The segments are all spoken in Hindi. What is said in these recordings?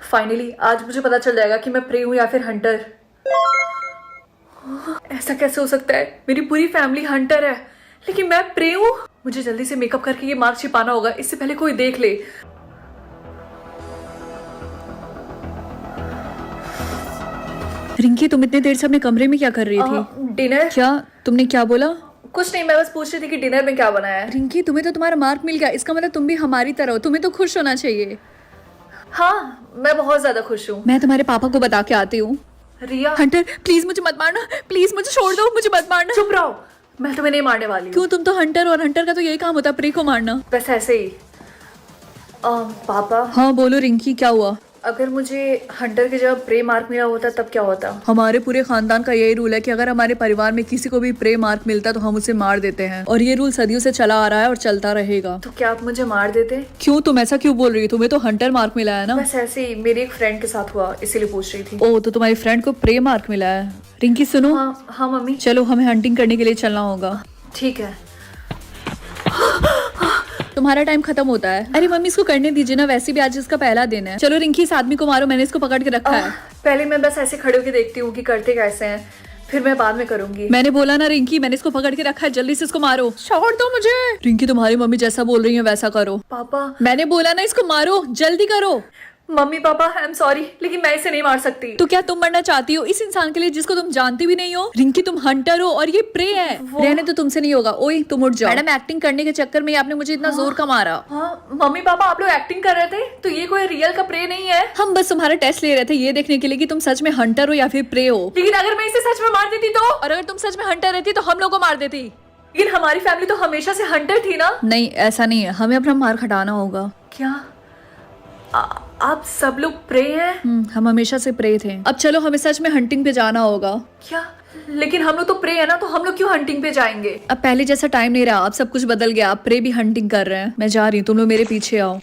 फाइनली आज मुझे पता चल जाएगा कि मैं प्रे हूँ या फिर हंटर। ऐसा कैसे हो सकता है? मेरी पूरी फैमिली हंटर है लेकिन मैं प्रे हूँ। मुझे जल्दी से मेकअप करके ये मार्क छिपाना होगा, इससे पहले कोई देख ले। रिंकी, तुम इतने देर से अपने कमरे में क्या कर रही थी? डिनर। क्या? तुमने क्या बोला? कुछ नहीं, मैं बस पूछ रही थी कि डिनर में क्या बनाया है। रिंकी, तुम्हें तो तुम्हारा मार्क मिल गया, इसका मतलब तुम भी हमारी तरह हो, तुम्हें तो खुश होना चाहिए। हाँ, मैं बहुत ज्यादा खुश हूँ। मैं तुम्हारे पापा को बता के आती हूँ। रिया, हंटर प्लीज मुझे मत मारना, प्लीज मुझे छोड़ दो, मुझे मत मारना। चुप रहो, मैं तुम्हें नहीं मारने वाली हूँ। क्यों? तुम तो हंटर हो और हंटर का तो यही काम होता है, प्रे को मारना। बस ऐसे ही। पापा, हाँ बोलो रिंकी, क्या हुआ? अगर मुझे हंटर की जगह प्रे मार्क मिला होता तब क्या होता? हमारे पूरे खानदान का यही रूल है कि अगर हमारे परिवार में किसी को भी प्रे मार्क मिलता है तो हम उसे मार देते हैं, और ये रूल सदियों से चला आ रहा है और चलता रहेगा। तो क्या आप मुझे मार देते? क्यों? तुम ऐसा क्यों बोल रही हो? तुम्हें तो हंटर मार्क मिला है ना। बस ऐसे ही, मेरी एक फ्रेंड के साथ हुआ, इसीलिए पूछ रही थी। ओ, तो तुम्हारी फ्रेंड को प्रे मार्क मिला है। रिंकी सुनो। हाँ हाँ मम्मी। चलो, हमें हंटिंग करने के लिए चलना होगा। ठीक है। तुम्हारा टाइम खत्म होता है। अरे मम्मी, इसको करने दीजिए ना, वैसे भी आज इसका पहला दिन है। चलो रिंकी, इस आदमी को मारो, मैंने इसको पकड़ के रखा है। पहले मैं बस ऐसे खड़े होकर देखती हूँ कि करते कैसे हैं, फिर मैं बाद में करूंगी। मैंने बोला ना रिंकी, मैंने इसको पकड़ के रखा है, जल्दी से इसको मारो। छोड़ दो मुझे। रिंकी, तुम्हारी मम्मी जैसा बोल रही है वैसा करो। पापा, मैंने बोला ना, इसको मारो, जल्दी करो। Mummy papa, I am sorry, लेकिन मैं इसे नहीं मार सकती। तो क्या तुम मरना चाहती हो इस इंसान के लिए जिसको तुम जानती भी नहीं हो? रिंकी, तुम हंटर हो और ये प्रे है। रहने तो तुमसे नहीं होगा। ओए तुम उठ जाओ। मैडम, एक्टिंग करने के चक्कर में आपने मुझे इतना जोर का मारा। हाँ मम्मी पापा, आप लोग एक्टिंग कर रहे थे, तो ये कोई रियल का प्रे नहीं है। हम बस तुम्हारा टेस्ट ले रहे थे ये देखने के लिए कि तुम सच में हंटर हो या फिर प्रे हो। लेकिन अगर मैं इसे सच में मार देती तो? और अगर तुम सच में हंटर रहती तो हम लोग को मार देती। लेकिन हमारी फैमिली तो हमेशा से हंटर थी ना। नहीं, ऐसा नहीं है, हमें अपना मार्क हटाना होगा। क्या आप सब लोग प्रे हैं? हम हमेशा से प्रे थे। अब चलो, हमें सच में हंटिंग पे जाना होगा। क्या? लेकिन हम लोग तो प्रे है ना, तो हम लोग क्यों हंटिंग पे जाएंगे? अब पहले जैसा टाइम नहीं रहा, अब सब कुछ बदल गया, अब प्रे भी हंटिंग कर रहे हैं। मैं जा रही हूँ, तुम लोग मेरे पीछे आओ।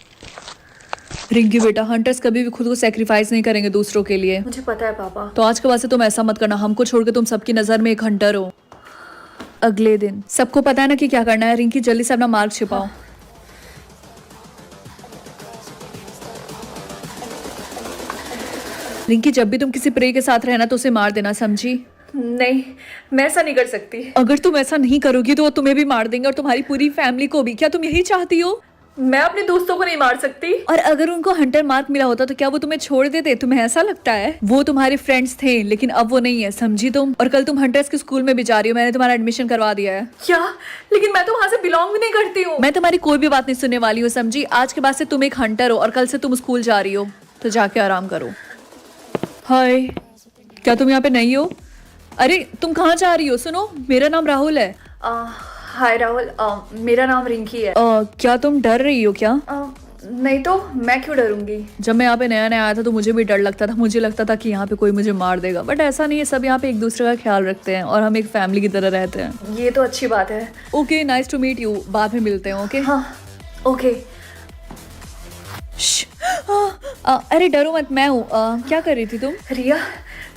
रिंकी बेटा, हंटर्स कभी भी खुद को सेक्रीफाइस नहीं करेंगे दूसरों के लिए। मुझे पता है पापा। तो आज के बाद से तुम ऐसा मत करना, हमको छोड़ के तुम सबकी नजर में एक हंटर हो। अगले दिन सबको पता है ना कि क्या करना है। रिंकी, जल्दी से अपना मार्क छिपाओ। रिंकी, जब भी तुम किसी प्रे के साथ रहना तो उसे मार देना, समझी? नहीं, मैं ऐसा नहीं कर सकती। अगर तुम ऐसा नहीं करोगी तो वो तुम्हें भी मार देंगे और तुम्हारी पूरी फैमिली को भी। क्या तुम यही चाहती हो? मैं अपने दोस्तों को नहीं मार सकती। और अगर उनको हंटर मार्क मिला होता तो क्या वो तुम्हें छोड़ देते? तुम्हें ऐसा लगता है? वो तुम्हारे फ्रेंड्स थे लेकिन अब वो नहीं है, समझी तुम? और कल तुम हंटर्स के स्कूल में भी जा रही हो, मैंने तुम्हारा एडमिशन करवा दिया है। क्या? लेकिन मैं तो वहाँ से बिलोंग भी नहीं करती हूँ। मैं तुम्हारी कोई भी बात नहीं सुनने वाली हूँ, समझी? आज के बाद से तुम एक हंटर हो और कल से तुम स्कूल जा रही हो, तो जाके आराम करो। हाय, क्या तुम यहाँ पे नहीं हो? अरे तुम कहाँ जा रही हो? सुनो, मेरा नाम राहुल है। हाय राहुल, मेरा नाम रिंकी है। क्या तुम डर रही हो क्या? नहीं तो मैं क्यों डरूंगी? जब मैं यहाँ पे नया नया आया था तो मुझे भी डर लगता था, मुझे लगता था कि यहाँ पे कोई मुझे मार देगा, बट ऐसा नहीं है। सब यहाँ पे एक दूसरे का ख्याल रखते हैं और हम एक फैमिली की तरह रहते हैं। ये तो अच्छी बात है। Okay, nice to meet you, बाद में मिलते हैं। ओके हाँ ओके। अरे डरो मत, मैं हूँ। क्या कर रही थी तुम? रिया,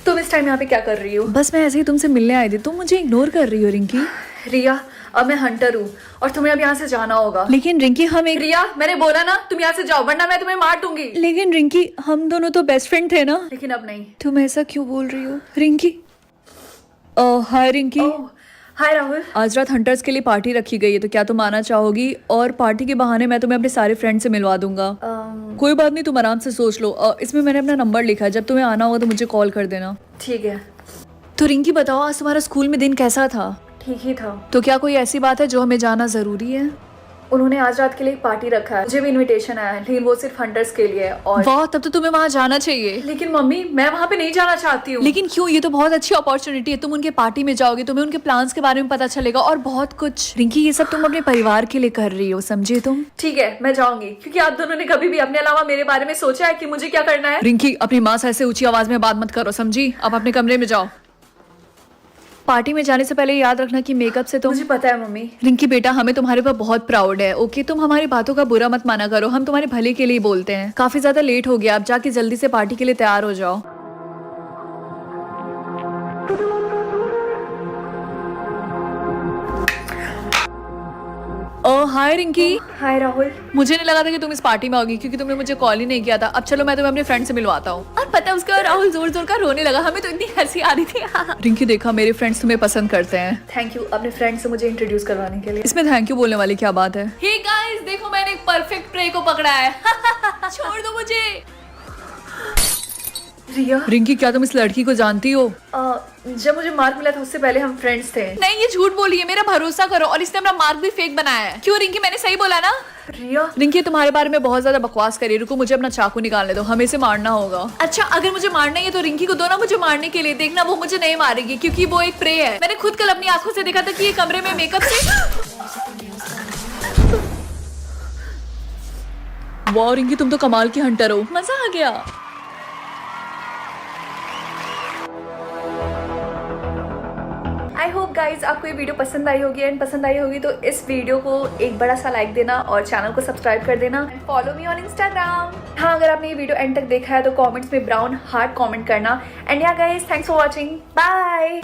तुम इस टाइम यहाँ पे क्या कर रही हो? बस मैं ऐसे ही तुमसे मिलने आई थी, तुम मुझे इग्नोर कर रही हो। रिंकी, रिया, अब मैं हंटर हूँ और तुम्हें अब यहाँ से जाना होगा। लेकिन रिंकी, हम एक... रिया, मैंने बोला ना, तुम यहाँ से जाओ वरना मैं तुम्हें मार दूंगी। लेकिन रिंकी, हम दोनों तो बेस्ट फ्रेंड थे ना। लेकिन अब नहीं। तुम ऐसा क्यों बोल रही हो? रिंकी, हाय रिंकी। हाय राहुल। आज रात हंटर्स के लिए पार्टी रखी गई है, तो क्या तुम आना चाहोगी? और पार्टी के बहाने मैं तुम्हें अपने सारे फ्रेंड से मिलवा दूंगा। कोई बात नहीं, तुम आराम से सोच लो। इसमें मैंने अपना नंबर लिखा है, जब तुम्हें आना होगा तो मुझे कॉल कर देना। ठीक है। तो रिंकी बताओ, आज तुम्हारा स्कूल में दिन कैसा था? ठीक ही था। तो क्या कोई ऐसी बात है जो हमें जाना जरूरी है? उन्होंने आज रात के लिए एक पार्टी रखा है, मुझे भी इनविटेशन आया है, लेकिन वो सिर्फ हंटर्स के लिए है। और वाह, तब तो तुम्हें वहाँ जाना चाहिए। लेकिन मम्मी, मैं वहाँ पे नहीं जाना चाहती हूँ। लेकिन क्यों? ये तो बहुत अच्छी अपॉर्चुनिटी है, तुम उनके पार्टी में जाओगे, तुम्हें उनके प्लान्स के बारे में पता चलेगा और बहुत कुछ। रिंकी, ये सब तुम अपने परिवार के लिए कर रही हो, समझे तुम? ठीक है, मैं जाऊंगी, क्योंकि आप दोनों ने कभी भी अपने अलावा मेरे बारे में सोचा है कि मुझे क्या करना है? रिंकी, अपनी माँ से ऐसे ऊंची आवाज में बात मत करो, समझी? अब अपने कमरे में जाओ। पार्टी में जाने से पहले याद रखना कि मेकअप से तो... मुझे पता है मम्मी। रिंकी बेटा, हमें तुम्हारे ऊपर बहुत प्राउड है। ओके, तुम हमारी बातों का बुरा मत माना करो, हम तुम्हारे भले के लिए बोलते हैं। काफी ज्यादा लेट हो गया, अब जाके जल्दी से पार्टी के लिए तैयार हो जाओ। हाय रिंकी। हाय राहुल। मुझे नहीं लगा था कि तुम इस पार्टी में होगी क्योंकि तुमने मुझे कॉल ही नहीं किया था। अब चलो मैं तुम्हें अपने फ्रेंड से मिलवाता हूँ। और पता है उसके बाद राहुल जोर जोर का रोने लगा, हमें तो इतनी हंसी आ रही थी। रिंकी देखा, मेरे फ्रेंड्स तुम्हें पसंद करते हैं। थैंक यू अपने फ्रेंड से मुझे इंट्रोड्यूस करवाने के लिए। इसमें थैंक यू बोलने वाली क्या बात है। हे गाइस देखो, मैंने एक परफेक्ट प्रे को पकड़ा है। छोड़ दो मुझे। रिया, रिंकी क्या तुम इस लड़की को जानती हो? जब मुझे मार्क मिला था उससे पहले हम फ्रेंड्स थे। नहीं, ये झूठ बोली है, मेरा भरोसा करो। और इसने अपना मार्क भी फेक बनाया है। क्यों रिंकी, मैंने सही बोला ना? रिया, रिंकी तुम्हारे बारे में बहुत ज्यादा बकवास करी। रुको मुझे अपना चाकू निकालने दो, हमें इसे मारना होगा। अच्छा अगर मुझे मारना ही है तो रिंकी को दो ना मुझे मारने के लिए। देखना वो मुझे नहीं मारेगी क्योंकि वो एक प्रे है। मैंने खुद कल अपनी आंखों से देखा था कि ये कमरे में मेकअप से। वाह रिंकी, तुम तो कमाल की हंटर हो, मजा आ गया। आई होप गाइज आपको ये वीडियो पसंद आई होगी। एंड पसंद आई होगी तो इस वीडियो को एक बड़ा सा लाइक देना और चैनल को सब्सक्राइब कर देना। Follow me on Instagram. हाँ, अगर आपने ये वीडियो एंड तक देखा है तो कमेंट्स में ब्राउन हार्ट कमेंट करना। And yeah guys, thanks for watching, bye.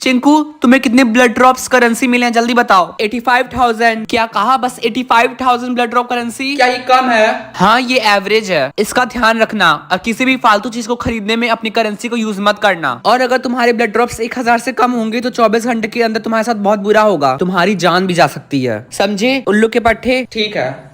Chinku, तुम्हें कितने ब्लड ड्रॉप्स करेंसी मिले हैं जल्दी बताओ। 85,000। क्या कहा? बस 85,000 ब्लड ड्रॉप करेंसी? क्या ये कम है? हाँ ये एवरेज है, इसका ध्यान रखना। और किसी भी फालतू चीज को खरीदने में अपनी करेंसी को यूज मत करना। और अगर तुम्हारे ब्लड ड्रॉप्स 1000 से कम होंगे तो 24 घंटे के अंदर तुम्हारे साथ बहुत बुरा होगा, तुम्हारी जान भी जा सकती है, समझे? उल्लू के पट्टे। ठीक है।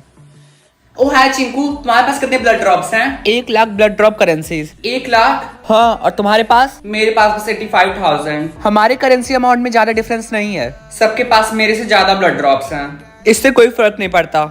ओ हाय चिंकू, तुम्हारे पास कितने ब्लड ड्रॉप्स हैं? 1 lakh blood drop currencies. 1 lakh? हाँ, और तुम्हारे पास? मेरे पास बस 85,000। हमारे करेंसी अमाउंट में ज्यादा डिफरेंस नहीं है, सबके पास मेरे से ज्यादा ब्लड ड्रॉप्स हैं, इससे कोई फर्क नहीं पड़ता।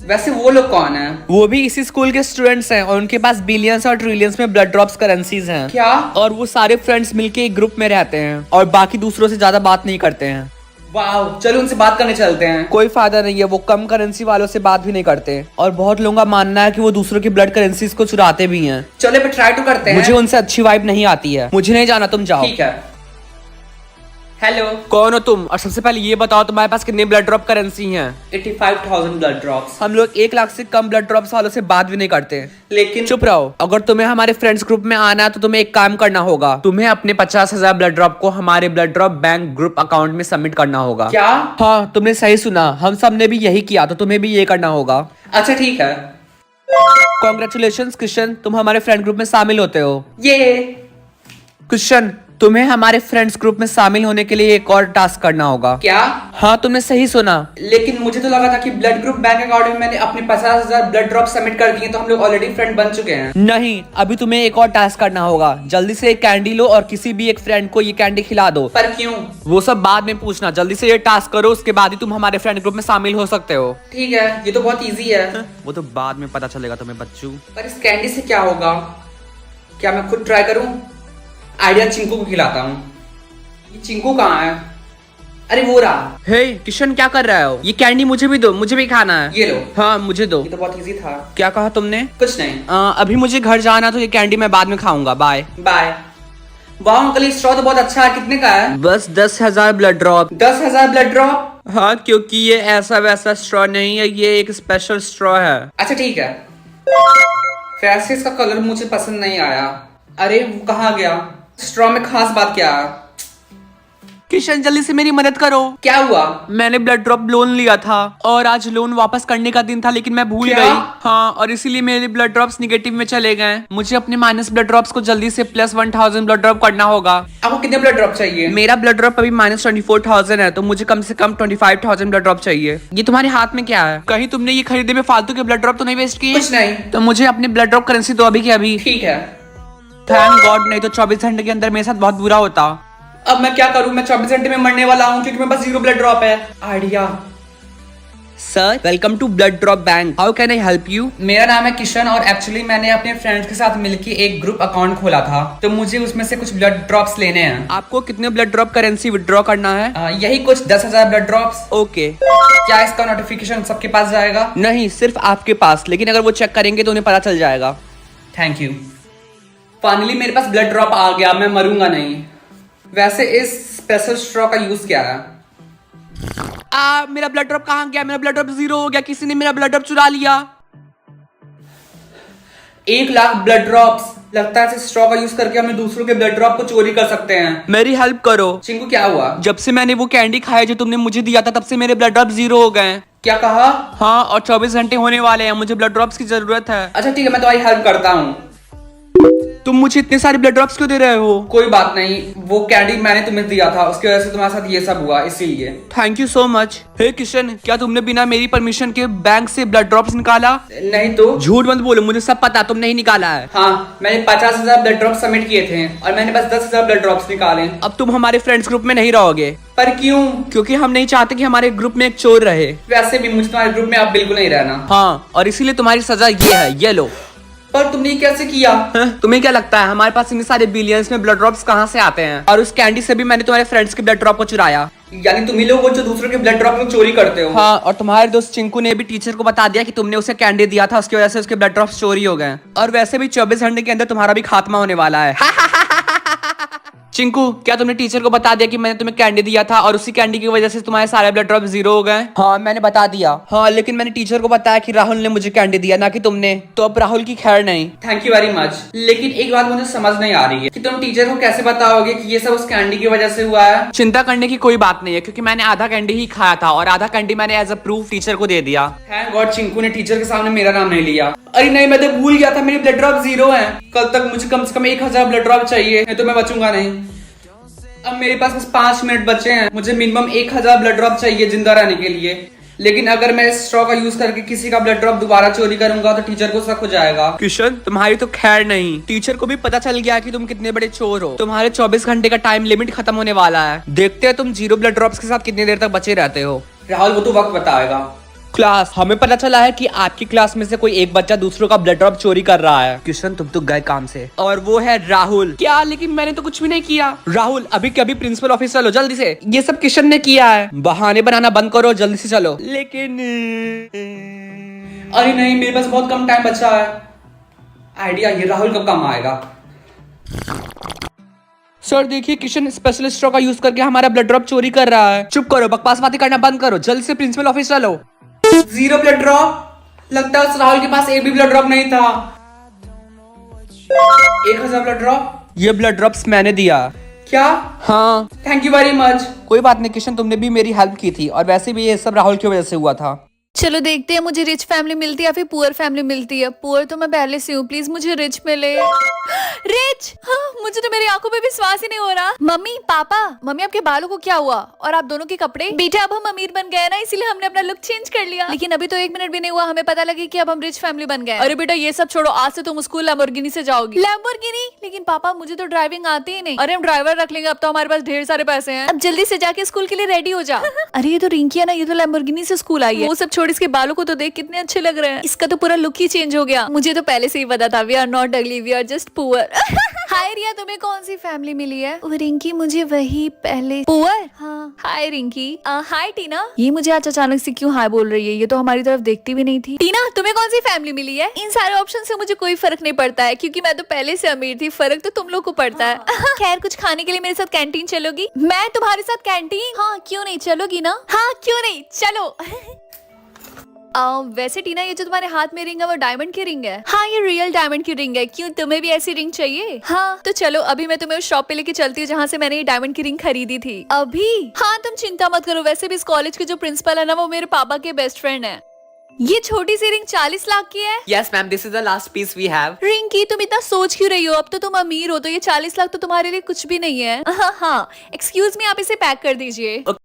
वैसे वो लोग कौन है? वो भी इसी स्कूल के स्टूडेंट्स हैं और उनके पास बिलियंस और ट्रिलियंस में ब्लड ड्रॉप्स करेंसीज हैं। क्या? और वो सारे फ्रेंड्स मिलके एक ग्रुप में रहते हैं और बाकी दूसरों से ज्यादा बात नहीं करते हैं। वाह, चलो उनसे बात करने चलते हैं। कोई फायदा नहीं है, वो कम करेंसी वालों से बात भी नहीं करते और बहुत लोगों का मानना है कि वो दूसरों की ब्लड करेंसीज को चुराते भी हैं। चलो पे ट्राई तो करते हैं। मुझे उनसे अच्छी वाइब नहीं आती है, मुझे नहीं जाना, तुम जाओ। ठीक है। हेलो, कौन हो तुम? और सबसे पहले ये बताओ तुम्हारे पास कितने ब्लड ड्रॉप करेंसी हैं? 85,000 ब्लड ड्रॉप्स। हम लोग 1 लाख से कम ब्लड ड्रॉप्स वालों से बात भी नहीं करते। लेकिन चुप रहो, अगर तुम्हें हमारे फ्रेंड्स ग्रुप में आना है तो तुम्हें एक काम करना होगा। तुम्हें अपने 50,000 ब्लड ड्रॉप को हमारे blood drop bank group account में सबमिट करना होगा। क्या? हाँ, तुमने सही सुना, हम सब ने भी यही किया, तो तुम्हें भी ये करना होगा। अच्छा ठीक है। कॉन्ग्रेचुलेशन क्रिश्चियन, तुम हमारे फ्रेंड ग्रुप में शामिल होते हो। ये क्रिश्चियन, तुम्हें हमारे फ्रेंड्स ग्रुप में शामिल होने के लिए एक और टास्क करना होगा। क्या? हाँ तुमने सही सुना। लेकिन मुझे तो लगा था कि ब्लड ग्रुप बैंक अकाउंट में मैंने अपने 50,000 ब्लड ड्रॉप सबमिट कर दिए तो हम लोग ऑलरेडी फ्रेंड बन चुके हैं। नहीं, अभी तुम्हें एक और टास्क करना होगा। जल्दी से एक कैंडी लो और किसी भी एक फ्रेंड को ये कैंडी खिला दो। पर क्यों? वो सब बाद में पूछना, जल्दी से ये टास्क करो, उसके बाद ही तुम हमारे फ्रेंड ग्रुप में शामिल हो सकते हो। ठीक है, ये तो बहुत ईजी है। वो तो बाद में पता चलेगा तुम्हें बच्चू। पर इस कैंडी से क्या होगा? क्या मैं खुद ट्राई करूँ? आइडिया चिंकू को खिलाता हूँ। ये चिंकू कहाँ है? अरे वो रहा। हे किशन, क्या कर रहा हो? ये कैंडी मुझे भी दो, मुझे भी खाना है। ये लो। हाँ मुझे दो। ये तो बहुत इजी था। क्या कहा तुमने? कुछ नहीं। अभी मुझे घर जाना, तो ये कैंडी मैं बाद में खाऊंगा। Bye bye. वाह अंकल, ये स्ट्रॉ तो बहुत अच्छा है। कितने का है? बस 10,000 ब्लड ड्रॉप। 10,000 blood drop? हाँ, क्योंकि ये ऐसा वैसा स्ट्रॉ नहीं है, ये एक स्पेशल स्ट्रॉ है। अच्छा ठीक है। वैसे इसका कलर मुझे पसंद नहीं आया। अरे वो कहाँ गया? स्ट्रॉ में खास बात क्या है? किशन जल्दी से मेरी मदद करो। क्या हुआ? मैंने ब्लड ड्रॉप लोन लिया था और आज लोन वापस करने का दिन था, लेकिन मैं भूल गई। हाँ, और इसीलिए मेरे ब्लड ड्रॉप्स निगेटिव में चले गए। मुझे अपने माइनस ब्लड ड्रॉप्स को जल्दी से प्लस 1,000 ब्लड ड्रॉप करना होगा। आपको कितने ब्लड ड्रॉप चाहिए? मेरा ब्लड ड्रॉप अभी माइनस 24,000 है, तो मुझे कम से कम 25,000 ब्लड ड्रॉप चाहिए। ये तुम्हारे हाथ में क्या है? कहीं तुमने ये खरीदे में फालतू के ब्लड ड्रॉप तो नहीं वेस्ट किए? कुछ नहीं। तो मुझे अपने ब्लड ड्रॉप करेंसी दो अभी के अभी। ठीक है। थैंक गॉड, नहीं तो 24 घंटे के अंदर मेरे साथ बहुत बुरा होता। अब मैं क्या करूं? मैं 24 घंटे में मरने वाला हूं क्योंकि मेरे पास 0 ब्लड ड्रॉप है। Idea. Sir, welcome to blood drop bank. How can I help you? मेरा नाम है किशन और एक्चुअली मैंने अपने फ्रेंड्स के साथ मिलकर एक ग्रुप अकाउंट खोला था, तो मुझे उसमें से कुछ ब्लड ड्रॉप्स लेने हैं। आपको कितने ब्लड ड्रॉप करेंसी विथड्रॉ करना है? यही कुछ 10,000 ब्लड ड्रॉप्स। ओके। क्या इसका नोटिफिकेशन सबके पास जाएगा? नहीं, सिर्फ आपके पास, लेकिन अगर वो चेक करेंगे तो उन्हें पता चल जाएगा। Thank you. फाइनली मेरे पास ब्लड ड्रॉप आ गया, मैं मरूंगा नहीं। वैसे इस स्पेशल स्ट्रॉ का यूज क्या है? मेरा ब्लड ड्रॉप कहाँ गया? मेरा ब्लड ड्रॉप 0 हो गया, किसी ने मेरा ब्लड ड्रॉप चुरा लिया। 1 लाख ब्लड ड्रॉप्स, लगता है इस स्ट्रॉ का यूज करके हम दूसरों के ब्लड ड्रॉप को चोरी कर सकते हैं। मेरी हेल्प करो। चिंकू क्या हुआ? जब से मैंने वो कैंडी खाया जो तुमने मुझे दिया था, तब से मेरे ब्लड ड्रॉप 0 हो गए। क्या कहा? हाँ, और 24 घंटे होने वाले हैं, मुझे ब्लड ड्रॉप्स की जरूरत है। अच्छा ठीक है, मैं तुम्हारी हेल्प करता हूँ। तुम मुझे इतने सारे ब्लड ड्रॉप्स क्यों दे रहे हो? कोई बात नहीं, वो कैंडी मैंने तुम्हें दिया था, उसकी वजह से तुम्हारे साथ ये सब हुआ, इसीलिए। Thank you so much. Hey Kishan, क्या तुमने बिना मेरी परमिशन के बैंक से ब्लड ड्रॉप्स निकाला? नहीं तो। झूठ मत बोलो, मुझे सब पता, तुमने ही निकाला है। हाँ, मैंने 50,000 ब्लड ड्रॉप सबमिट किए थे और मैंने बस 10,000 ब्लड ड्रॉप्स निकाले। अब तुम हमारे फ्रेंड्स ग्रुप में नहीं रहोगे। पर क्यों? क्योंकि हम नहीं चाहते कि हमारे ग्रुप में एक चोर रहे। वैसे भी मुझे तुम्हारे ग्रुप में अब बिल्कुल नहीं रहना। हाँ, और इसीलिए तुम्हारी सजा ये है, ये लो। पर तुमने कैसे किया? तुम्हें क्या लगता है हमारे पास इतने सारे बिलियंस में ब्लड ड्रॉप्स कहाँ से आते हैं? और उस कैंडी से भी मैंने तुम्हारे फ्रेंड्स के ब्लड ड्रॉप को चुराया। यानी तुम ही लोग वो जो दूसरों के ब्लड ड्रॉप में चोरी करते हो। हाँ, और तुम्हारे दोस्त चिंकू ने भी टीचर को बता दिया कि तुमने उसे कैंडी दिया था, उसकी वजह से उसके ब्लड ड्रॉप्स चोरी हो गए। और वैसे भी 24 घंटे के अंदर तुम्हारा भी खात्मा होने वाला है। चिंकू, क्या तुमने टीचर को बता दिया कि मैंने तुम्हें कैंडी दिया था और उसी कैंडी की वजह से तुम्हारे सारे ब्लड ड्रॉप 0 हो गए? हाँ, मैंने बता दिया। हाँ, लेकिन मैंने टीचर को बताया कि राहुल ने मुझे कैंडी दिया, ना कि तुमने। तो अब राहुल की खैर नहीं। Thank you very much. लेकिन एक बात मुझे समझ नहीं आ रही है कि तुम टीचर को कैसे बताओगे कि ये सब उस कैंडी की वजह से हुआ है? चिंता करने की कोई बात नहीं है, क्योंकि मैंने आधा कैंडी ही खाया था और आधा कैंडी मैंने एज अ प्रूफ टीचर को दे दिया। थैंक गॉड चिंकू ने टीचर के सामने मेरा नाम नहीं लिया। अरे नहीं, मैं तो भूल गया था, मेरे ब्लड ड्रॉप 0 है। कल तक मुझे कम से कम 1000 ब्लड ड्रॉप चाहिए, नहीं तो मैं बचूंगा नहीं। अब मेरे पास बस 5 मिनट बचे हैं, मुझे मिनिमम 1000 ब्लड ड्रॉप चाहिए जिंदा रहने के लिए। लेकिन अगर मैं इस स्ट्रॉ का यूज करके किसी का ब्लड ड्रॉप दोबारा चोरी करूंगा तो टीचर को शक हो जाएगा। किशन, तुम्हारी तो खैर नहीं, टीचर को भी पता चल गया कि तुम कितने बड़े चोर हो। तुम्हारे 24 घंटे का टाइम लिमिट खत्म होने वाला है। देखते हैं तुम 0 ब्लड ड्रॉप्स के साथ कितनी देर तक बचे रहते हो। राहुल, वो तो वक्त बताएगा। क्लास, हमें पता चला है कि आपकी क्लास में से कोई एक बच्चा दूसरों का ब्लड ड्रॉप चोरी कर रहा है। किशन, तुम तो गए काम से, और वो है राहुल। क्या? लेकिन मैंने तो कुछ भी नहीं किया। राहुल, अभी के अभी प्रिंसिपल ऑफिस चलो जल्दी से। ये सब किशन ने किया है। बहाने बनाना बंद करो, जल्दी से चलो। लेकिन अरे नहीं, मेरे पास बहुत कम टाइम बचा है। आइडिया, ये राहुल कब काम आएगा? सर देखिए, किशन स्पेशल स्ट्रॉ का यूज करके हमारा ब्लड ड्रॉप चोरी कर रहा है। चुप करो, बकवास बातें करना बंद करो, जल्दी से प्रिंसिपल ऑफिस चलो। 0 ब्लड ड्रॉप? लगता है उस राहुल के पास एक भी ब्लड ड्रॉप नहीं था। 1000 ब्लड ड्रॉप? ये ब्लड ड्रॉप्स मैंने दिया। क्या? हाँ। Thank you very much. कोई बात नहीं किशन, तुमने भी मेरी हेल्प की थी, और वैसे भी ये सब राहुल की वजह से हुआ था। चलो देखते हैं मुझे रिच फैमिली मिलती है या फिर पुअर फैमिली मिलती है। पुअर तो मैं पहले से हूँ, प्लीज मुझे रिच मिले। रिच? हाँ, मुझे तो मेरी आंखों पे विश्वास ही नहीं हो रहा। मम्मी, पापा, मम्मी आपके बालों को क्या हुआ? और आप दोनों के कपड़े? बेटा, अब हम अमीर बन गए ना, इसीलिए हमने अपना लुक चेंज कर लिया। लेकिन अभी तो 1 मिनट भी नहीं हुआ, हमें पता लगी कि अब हम रिच फैमिली बन गए। अरे बेटा, ये सब छोड़ो, आज से तुम स्कूल लैम्बोर्गिनी से जाओगी। लैम्बोर्गिनी? लेकिन पापा, मुझे तो ड्राइविंग आती ही नहीं। अरे हम ड्राइवर रख लेंगे, अब तो हमारे पास ढेर सारे पैसे हैं। अब जल्दी से जाके स्कूल के लिए रेडी हो जा। अरे ये तो रिंकी है ना, ये तो लैम्बोर्गिनी से स्कूल आई है। वो सब छोड़, इसके बालों को तो देख कितने अच्छे लग रहे हैं। इसका तो पूरा लुक ही चेंज हो गया। मुझे तो पहले से ही पता था, वी आर नॉट अगली, वी आर जस्ट पुअर। हाय रिया, तुम्हें कौन सी फैमिली मिली है? रिंकी, मुझे वही पहले पुअर। हाँ। हाय रिंकी। हाय टीना। ये मुझे आज अचानक से क्यों हाय बोल रही है? ये तो हमारी तरफ देखती भी नहीं थी। टीना, तुम्हें कौन सी फैमिली मिली है? इन सारे ऑप्शन से मुझे कोई फर्क नहीं पड़ता है, क्योंकि मैं तो पहले से अमीर थी। फर्क तो तुम लोग को पड़ता है। खैर, कुछ खाने के लिए मेरे साथ कैंटीन चलोगी? मैं तुम्हारे साथ कैंटीन? हाँ, क्यों नहीं, चलोगी ना? हाँ, क्यों नहीं, चलो। वैसे टीना, ये जो तुम्हारे हाथ में रिंग है वो डायमंड की रिंग है? हाँ, ये रियल डायमंड की रिंग है। क्यों, तुम्हें भी ऐसी रिंग चाहिए? हाँ, तो चलो अभी मैं तुम्हें उस शॉप पे लेके चलती हूँ जहाँ से मैंने ये डायमंड की रिंग खरीदी थी। अभी? हाँ, तुम चिंता मत करो। वैसे भी इस कॉलेज के जो प्रिंसिपल है ना, वो मेरे पापा के बेस्ट फ्रेंड है। ये छोटी सी रिंग 40 लाख की है? Yes ma'am, this is the last piece we have. Ring की, तुम इतना सोच क्यों रही हो? अब तो तुम अमीर हो, तो ये 40 लाख तो तुम्हारे लिए कुछ भी नहीं है। हाँ, एक्सक्यूज मी, आप इसे पैक कर दीजिए।